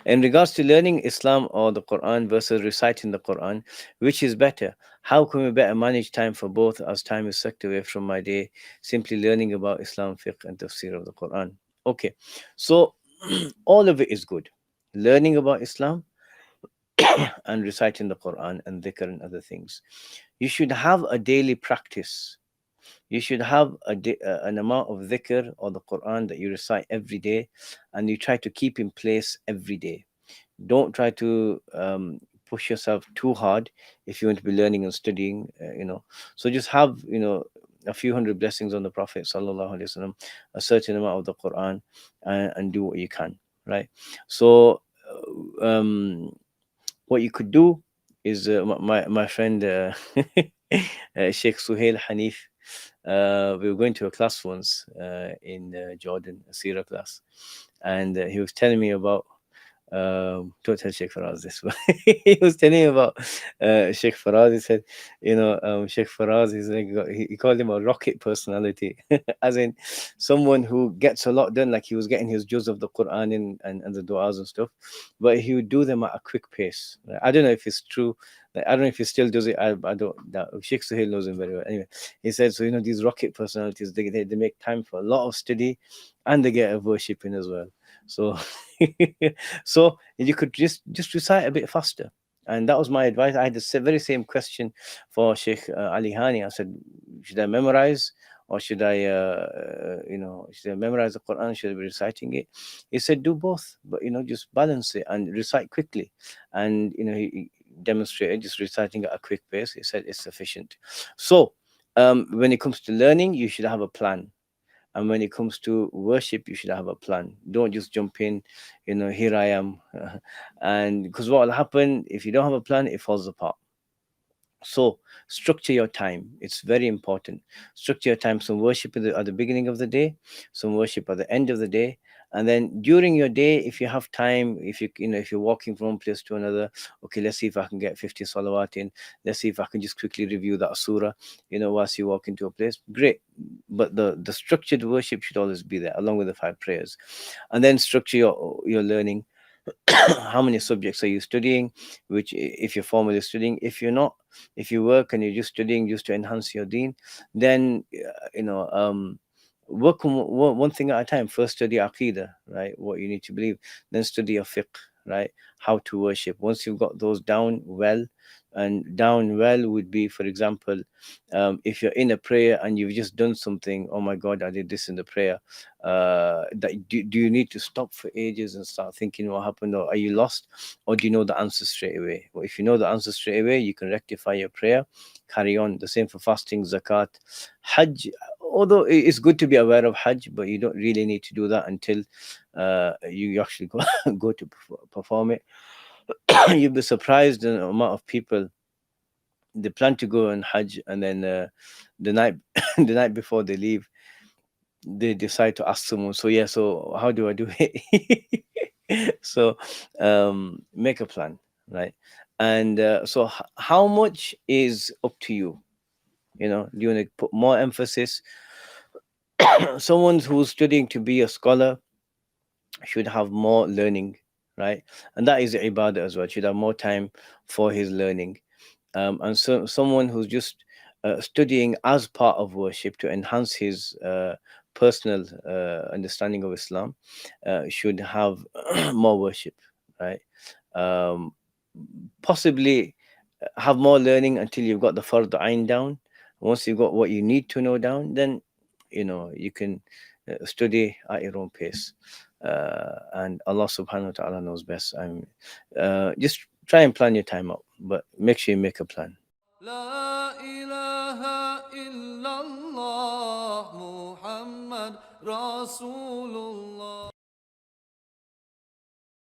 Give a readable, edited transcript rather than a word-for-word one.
In regards to learning Islam or the Quran versus reciting the Quran, which is better? How can we better manage time for both as time is sucked away from my day simply learning about Islam, fiqh, and tafsir of the Quran? Okay, so all of it is good. Learning about Islam and reciting the Quran and dhikr and other things. You should have a daily practice. You should have an amount of dhikr or the Quran that you recite every day, and you try to keep in place every day. Don't try to push yourself too hard if you want to be learning and studying. So just have a few hundred blessings on the Prophet sallallahu alaihi wasallam, a certain amount of the Quran, and do what you can. Right. So. What you could do is my friend Sheikh Suhail Hanif. We were going to a class once in Jordan, a Sira class, and he was telling me about. Don't tell Sheikh Faraz this, but he was telling me about Sheikh Faraz. He said, Sheikh Faraz, he called him a rocket personality, as in someone who gets a lot done, like he was getting his juz of the Quran and the du'as and stuff, but he would do them at a quick pace. Like, I don't know if it's true. Like, I don't know if he still does it. I don't. Sheikh Suhail knows him very well. Anyway, he said, so these rocket personalities, they make time for a lot of study, and they get a worshipping as well. So, so you could just recite a bit faster. And that was my advice. I had the very same question for Sheikh Ali Hani. I said, should I memorize or should I memorize the Quran? Should I be reciting it? He said, do both, but just balance it and recite quickly. And he demonstrated just reciting at a quick pace. He said it's sufficient. So, when it comes to learning, you should have a plan. And when it comes to worship, you should have a plan. Don't just jump in, here I am. And because what will happen if you don't have a plan, it falls apart. So structure your time. It's very important. Structure your time. Some worship at the beginning of the day, some worship at the end of the day, and then during your day, if you have time, if you're walking from one place to another, okay, let's see if I can get 50 salawat in. Let's see if I can just quickly review that surah. Whilst you walk into a place, great. But the structured worship should always be there, along with the 5 prayers, and then structure your learning. How many subjects are you studying, which if you're formally studying, if you're not, if you work and you're just studying just to enhance your deen, then work on one thing at a time. First study aqidah, right, what you need to believe, then study your fiqh, right, how to worship. Once you've got those down well, and down well would be, for example, if you're in a prayer and you've just done something, oh my god, I did this in the prayer, do you need to stop for ages and start thinking what happened, or are you lost, or do you know the answer straight away? Well, if you know the answer straight away, you can rectify your prayer, carry on. The same for fasting, zakat, hajj. Although it's good to be aware of hajj, but you don't really need to do that until you actually go to perform it. You'll be surprised the amount of people, they plan to go on hajj, and then the night the night before they leave, they decide to ask someone, so yeah, so how do I do it? So make a plan, right? And so how much is up to you. Do you want to put more emphasis? Someone who's studying to be a scholar should have more learning, right? And that is ibadah as well, should have more time for his learning. And so someone who's just studying as part of worship to enhance his personal understanding of Islam should have more worship, right? um, Possibly have more learning until you've got the fard ain down. Once you've got what you need to know down, then you can study at your own pace. And Allah subhanahu wa ta'ala knows best. Just try and plan your time out, but make sure you make a plan. لا إله إلا الله محمد رسول الله